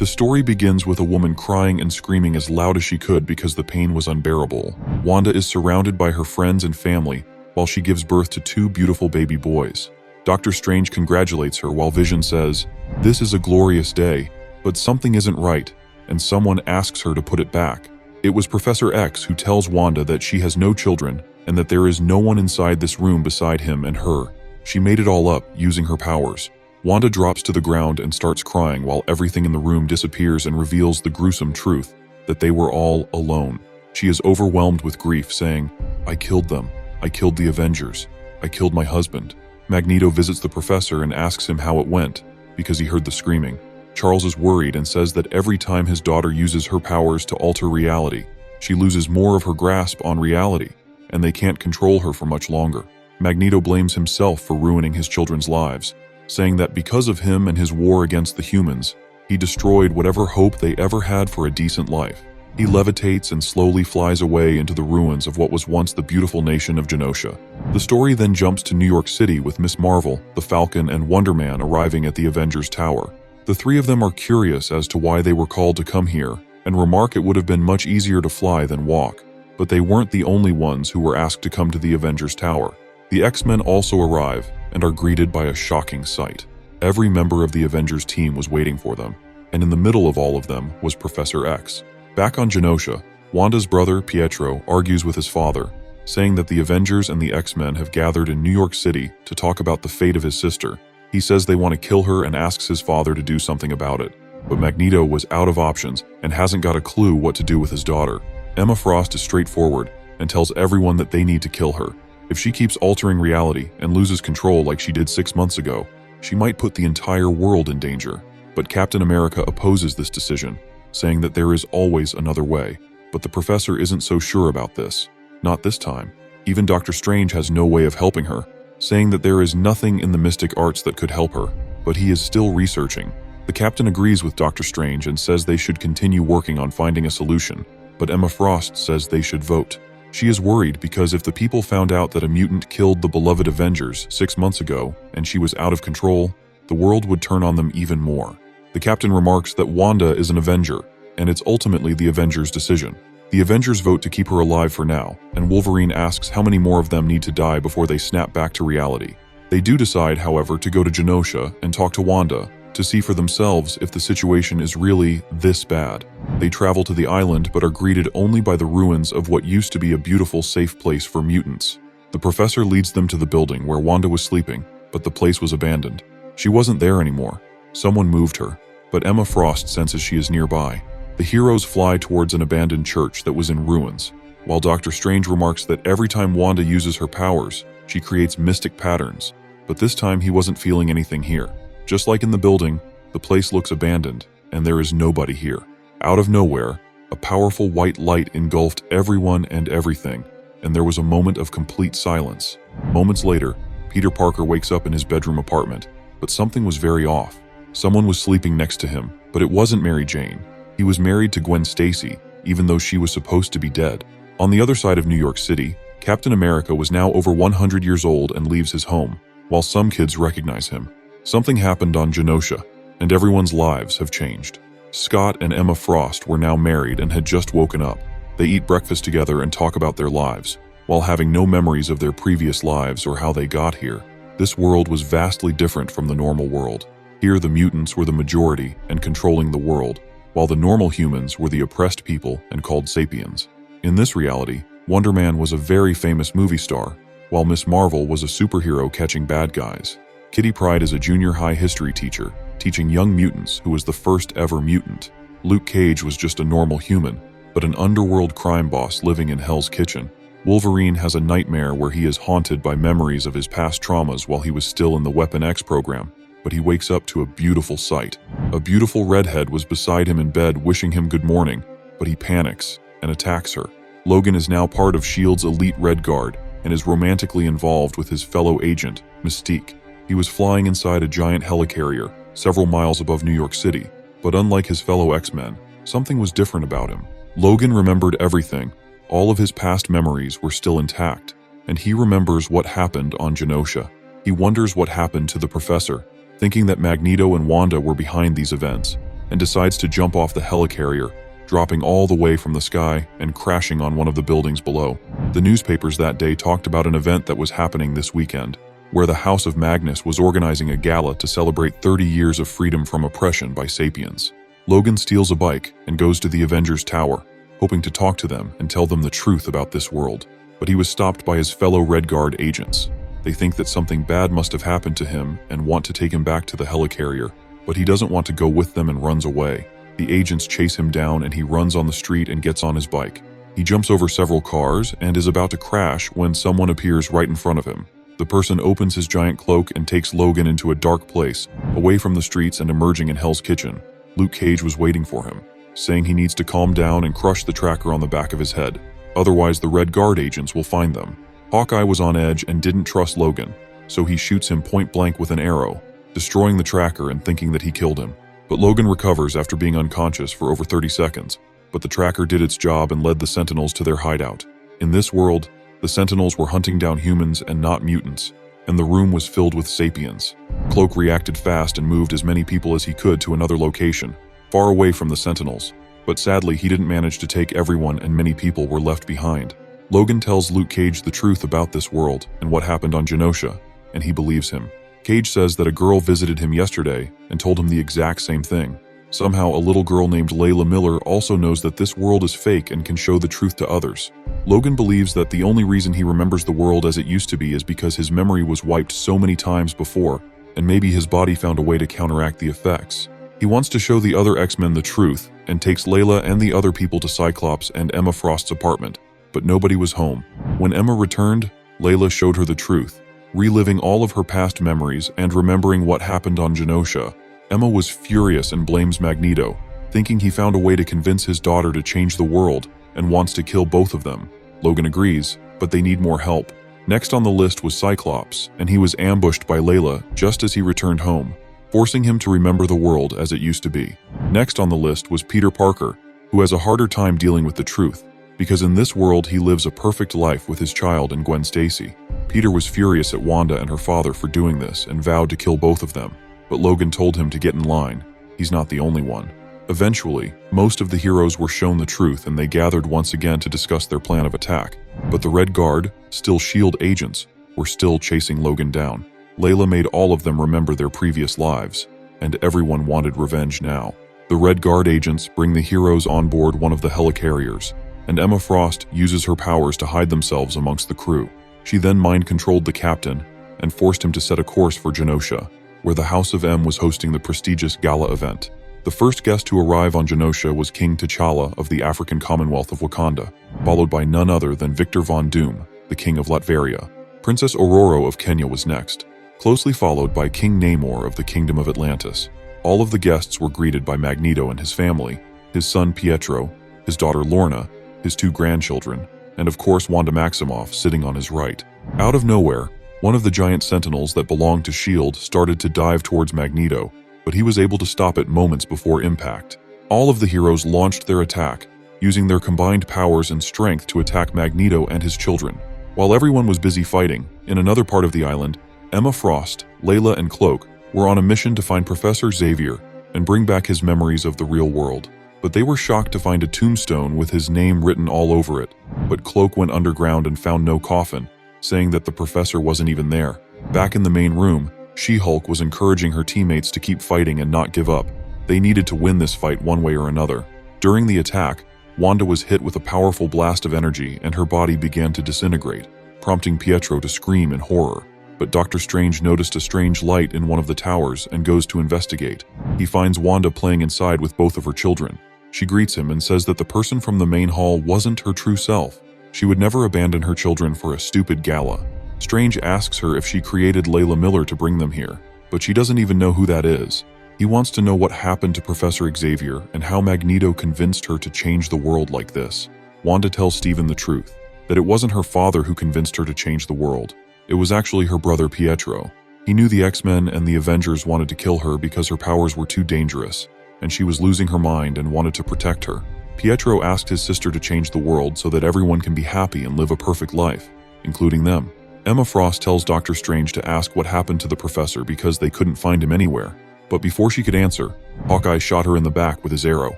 The story begins with a woman crying and screaming as loud as she could because the pain was unbearable. Wanda is surrounded by her friends and family while she gives birth to 2 beautiful baby boys. Doctor Strange congratulates her while Vision says, "This is a glorious day, but something isn't right," and someone asks her to put it back. It was Professor X who tells Wanda that she has no children and that there is no one inside this room beside him and her. She made it all up using her powers. Wanda drops to the ground and starts crying while everything in the room disappears and reveals the gruesome truth that they were all alone. She is overwhelmed with grief, saying, "I killed them. I killed the Avengers. I killed my husband." Magneto visits the professor and asks him how it went, because he heard the screaming. Charles is worried and says that every time his daughter uses her powers to alter reality, she loses more of her grasp on reality, and they can't control her for much longer. Magneto blames himself for ruining his children's lives, saying that because of him and his war against the humans, he destroyed whatever hope they ever had for a decent life. He levitates and slowly flies away into the ruins of what was once the beautiful nation of Genosha. The story then jumps to New York City with Miss Marvel, the Falcon, and Wonder Man arriving at the Avengers Tower. The 3 of them are curious as to why they were called to come here, and remark it would have been much easier to fly than walk. But they weren't the only ones who were asked to come to the Avengers Tower. The X-Men also arrive and are greeted by a shocking sight. Every member of the Avengers team was waiting for them, and in the middle of all of them was Professor X. Back on Genosha, Wanda's brother, Pietro, argues with his father, saying that the Avengers and the X-Men have gathered in New York City to talk about the fate of his sister. He says they want to kill her and asks his father to do something about it. But Magneto was out of options and hasn't got a clue what to do with his daughter. Emma Frost is straightforward and tells everyone that they need to kill her. If she keeps altering reality and loses control like she did 6 months ago, she might put the entire world in danger. But Captain America opposes this decision, saying that there is always another way. But the professor isn't so sure about this. Not this time. Even Doctor Strange has no way of helping her, saying that there is nothing in the mystic arts that could help her, but he is still researching. The captain agrees with Doctor Strange and says they should continue working on finding a solution, but Emma Frost says they should vote. She is worried because if the people found out that a mutant killed the beloved Avengers 6 months ago and she was out of control, the world would turn on them even more. The captain remarks that Wanda is an Avenger, and it's ultimately the Avengers' decision. The Avengers vote to keep her alive for now, and Wolverine asks how many more of them need to die before they snap back to reality. They do decide, however, to go to Genosha and talk to Wanda to see for themselves if the situation is really this bad. They travel to the island but are greeted only by the ruins of what used to be a beautiful, safe place for mutants. The professor leads them to the building where Wanda was sleeping, but the place was abandoned. She wasn't there anymore. Someone moved her, but Emma Frost senses she is nearby. The heroes fly towards an abandoned church that was in ruins, while Doctor Strange remarks that every time Wanda uses her powers, she creates mystic patterns, but this time he wasn't feeling anything here. Just like in the building, the place looks abandoned, and there is nobody here. Out of nowhere, a powerful white light engulfed everyone and everything, and there was a moment of complete silence. Moments later, Peter Parker wakes up in his bedroom apartment, but something was very off. Someone was sleeping next to him, but it wasn't Mary Jane. He was married to Gwen Stacy, even though she was supposed to be dead. On the other side of New York City, Captain America was now over 100 years old and leaves his home, while some kids recognize him. Something happened on Genosha, and everyone's lives have changed. Scott and Emma Frost were now married and had just woken up. They eat breakfast together and talk about their lives, while having no memories of their previous lives or how they got here. This world was vastly different from the normal world. Here the mutants were the majority and controlling the world, while the normal humans were the oppressed people and called sapiens. In this reality, Wonder Man was a very famous movie star, while Miss Marvel was a superhero catching bad guys. Kitty Pryde is a junior high history teacher, teaching young mutants who was the first ever mutant. Luke Cage was just a normal human, but an underworld crime boss living in Hell's Kitchen. Wolverine has a nightmare where he is haunted by memories of his past traumas while he was still in the Weapon X program, but he wakes up to a beautiful sight. A beautiful redhead was beside him in bed wishing him good morning, but he panics and attacks her. Logan is now part of S.H.I.E.L.D.'s elite Red Guard and is romantically involved with his fellow agent, Mystique. He was flying inside a giant helicarrier several miles above New York City, but unlike his fellow X-Men, something was different about him. Logan remembered everything. All of his past memories were still intact, and he remembers what happened on Genosha. He wonders what happened to the professor, thinking that Magneto and Wanda were behind these events. and decides to jump off the helicarrier, dropping all the way from the sky and crashing on one of the buildings below. The newspapers that day talked about an event that was happening this weekend, where the House of Magnus was organizing a gala to celebrate 30 years of freedom from oppression by sapiens. Logan steals a bike and goes to the Avengers Tower, hoping to talk to them and tell them the truth about this world. But he was stopped by his fellow Red Guard agents. They think that something bad must have happened to him and want to take him back to the helicarrier, but he doesn't want to go with them and runs away. The agents chase him down and he runs on the street and gets on his bike. He jumps over several cars and is about to crash when someone appears right in front of him. The person opens his giant cloak and takes Logan into a dark place, away from the streets and emerging in Hell's Kitchen. Luke Cage was waiting for him, saying he needs to calm down and crush the tracker on the back of his head. Otherwise, the Red Guard agents will find them. Hawkeye was on edge and didn't trust Logan, so he shoots him point blank with an arrow, destroying the tracker and thinking that he killed him. But Logan recovers after being unconscious for over 30 seconds, but the tracker did its job and led the Sentinels to their hideout. In this world, the Sentinels were hunting down humans and not mutants, and the room was filled with sapiens. Cloak reacted fast and moved as many people as he could to another location, far away from the Sentinels, but sadly he didn't manage to take everyone and many people were left behind. Logan tells Luke Cage the truth about this world and what happened on Genosha, and he believes him. Cage says that a girl visited him yesterday and told him the exact same thing. Somehow a little girl named Layla Miller also knows that this world is fake and can show the truth to others. Logan believes that the only reason he remembers the world as it used to be is because his memory was wiped so many times before, and maybe his body found a way to counteract the effects. He wants to show the other X-Men the truth and takes Layla and the other people to Cyclops and Emma Frost's apartment, but nobody was home. When Emma returned, Layla showed her the truth. Reliving all of her past memories and remembering what happened on Genosha, Emma was furious and blames Magneto, thinking he found a way to convince his daughter to change the world and wants to kill both of them. Logan agrees, but they need more help. Next on the list was Cyclops, and he was ambushed by Layla just as he returned home, forcing him to remember the world as it used to be. Next on the list was Peter Parker, who has a harder time dealing with the truth, because in this world he lives a perfect life with his child and Gwen Stacy. Peter was furious at Wanda and her father for doing this and vowed to kill both of them, but Logan told him to get in line. He's not the only one. Eventually, most of the heroes were shown the truth and they gathered once again to discuss their plan of attack, but the Red Guard, still S.H.I.E.L.D. agents, were still chasing Logan down. Layla made all of them remember their previous lives, and everyone wanted revenge now. The Red Guard agents bring the heroes on board one of the helicarriers, and Emma Frost uses her powers to hide themselves amongst the crew. She then mind-controlled the captain and forced him to set a course for Genosha, where the House of M was hosting the prestigious Gala event. The first guest to arrive on Genosha was King T'Challa of the African Commonwealth of Wakanda, followed by none other than Victor Von Doom, the King of Latveria. Princess Aurora of Kenya was next, closely followed by King Namor of the Kingdom of Atlantis. All of the guests were greeted by Magneto and his family, his son Pietro, his daughter Lorna, his two grandchildren, and of course Wanda Maximoff sitting on his right. Out of nowhere, one of the giant sentinels that belonged to S.H.I.E.L.D. started to dive towards Magneto, but he was able to stop it moments before impact. All of the heroes launched their attack, using their combined powers and strength to attack Magneto and his children. While everyone was busy fighting, in another part of the island, Emma Frost, Layla, and Cloak were on a mission to find Professor Xavier and bring back his memories of the real world. But they were shocked to find a tombstone with his name written all over it. But Cloak went underground and found no coffin, saying that the professor wasn't even there. Back in the main room, She-Hulk was encouraging her teammates to keep fighting and not give up. They needed to win this fight one way or another. During the attack, Wanda was hit with a powerful blast of energy and her body began to disintegrate, prompting Pietro to scream in horror. But Doctor Strange noticed a strange light in one of the towers and goes to investigate. He finds Wanda playing inside with both of her children. She greets him and says that the person from the main hall wasn't her true self. She would never abandon her children for a stupid gala. Strange asks her if she created Layla Miller to bring them here, but she doesn't even know who that is. He wants to know what happened to Professor Xavier and how Magneto convinced her to change the world like this. Wanda tells Steven the truth, that it wasn't her father who convinced her to change the world. It was actually her brother Pietro. He knew the X-Men and the Avengers wanted to kill her because her powers were too dangerous, and she was losing her mind and wanted to protect her. Pietro asked his sister to change the world so that everyone can be happy and live a perfect life, including them. Emma Frost tells Doctor Strange to ask what happened to the professor because they couldn't find him anywhere. But before she could answer, Hawkeye shot her in the back with his arrow.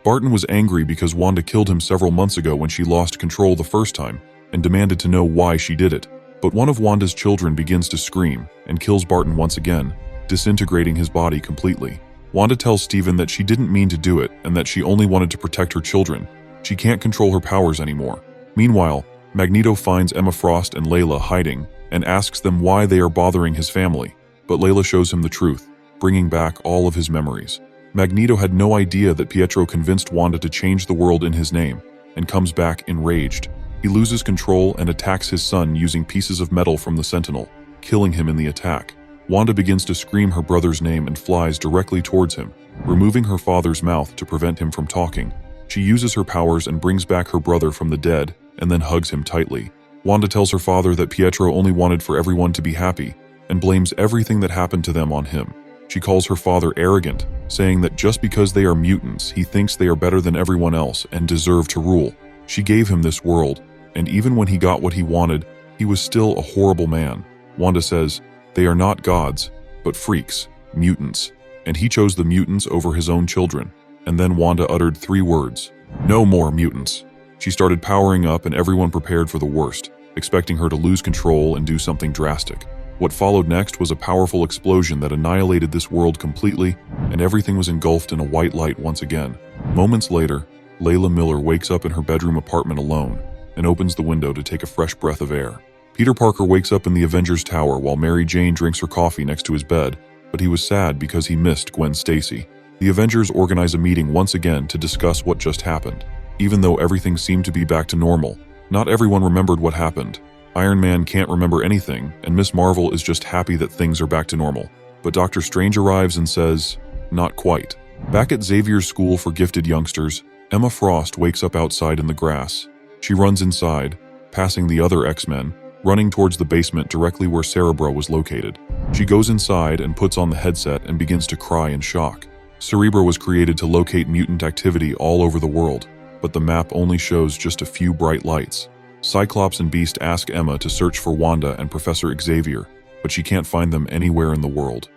Barton was angry because Wanda killed him several months ago when she lost control the first time, and demanded to know why she did it. But one of Wanda's children begins to scream and kills Barton once again, disintegrating his body completely. Wanda tells Stephen that she didn't mean to do it and that she only wanted to protect her children. She can't control her powers anymore. Meanwhile, Magneto finds Emma Frost and Layla hiding and asks them why they are bothering his family. But Layla shows him the truth, bringing back all of his memories. Magneto had no idea that Pietro convinced Wanda to change the world in his name, and comes back enraged. He loses control and attacks his son using pieces of metal from the Sentinel, killing him in the attack. Wanda begins to scream her brother's name and flies directly towards him, removing her father's mouth to prevent him from talking. She uses her powers and brings back her brother from the dead, and then hugs him tightly. Wanda tells her father that Pietro only wanted for everyone to be happy, and blames everything that happened to them on him. She calls her father arrogant, saying that just because they are mutants, he thinks they are better than everyone else and deserve to rule. She gave him this world, and even when he got what he wanted, he was still a horrible man. Wanda says, they are not gods, but freaks, mutants, and he chose the mutants over his own children. And then Wanda uttered 3 words, no more mutants. She started powering up and everyone prepared for the worst, expecting her to lose control and do something drastic. What followed next was a powerful explosion that annihilated this world completely, and everything was engulfed in a white light once again. Moments later, Layla Miller wakes up in her bedroom apartment alone and opens the window to take a fresh breath of air. Peter Parker wakes up in the Avengers Tower while Mary Jane drinks her coffee next to his bed, but he was sad because he missed Gwen Stacy. The Avengers organize a meeting once again to discuss what just happened. Even though everything seemed to be back to normal, not everyone remembered what happened. Iron Man can't remember anything, and Miss Marvel is just happy that things are back to normal. But Doctor Strange arrives and says, not quite. Back at Xavier's school for gifted youngsters, Emma Frost wakes up outside in the grass. She runs inside, passing the other X-Men, running towards the basement directly where Cerebro was located. She goes inside and puts on the headset and begins to cry in shock. Cerebro was created to locate mutant activity all over the world, but the map only shows just a few bright lights. Cyclops and Beast ask Emma to search for Wanda and Professor Xavier, but she can't find them anywhere in the world.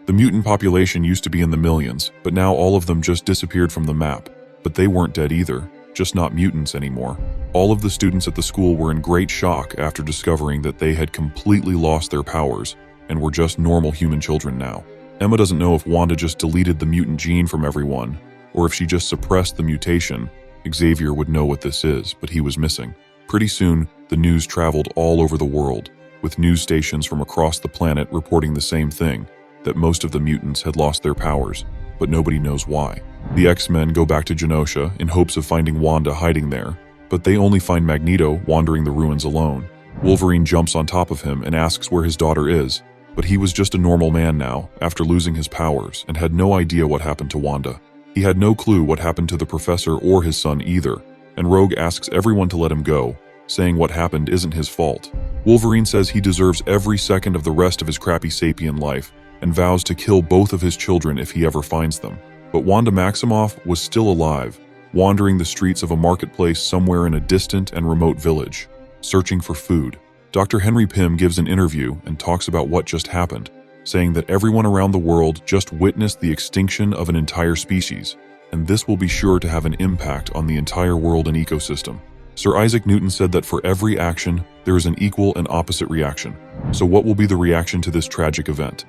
The mutant population used to be in the millions, but now all of them just disappeared from the map. But they weren't dead either, just not mutants anymore. All of the students at the school were in great shock after discovering that they had completely lost their powers and were just normal human children now. Emma doesn't know if Wanda just deleted the mutant gene from everyone, or if she just suppressed the mutation. Xavier would know what this is, but he was missing. Pretty soon, the news traveled all over the world, with news stations from across the planet reporting the same thing, that most of the mutants had lost their powers, but nobody knows why. The X-Men go back to Genosha in hopes of finding Wanda hiding there, but they only find Magneto wandering the ruins alone. Wolverine jumps on top of him and asks where his daughter is, but he was just a normal man now after losing his powers and had no idea what happened to Wanda. He had no clue what happened to the professor or his son either, and Rogue asks everyone to let him go, saying what happened isn't his fault. Wolverine says he deserves every second of the rest of his crappy sapien life and vows to kill both of his children if he ever finds them. But Wanda Maximoff was still alive, wandering the streets of a marketplace somewhere in a distant and remote village, searching for food. Dr. Henry Pym gives an interview and talks about what just happened, saying that everyone around the world just witnessed the extinction of an entire species, and this will be sure to have an impact on the entire world and ecosystem. Sir Isaac Newton said that for every action, there is an equal and opposite reaction. So what will be the reaction to this tragic event?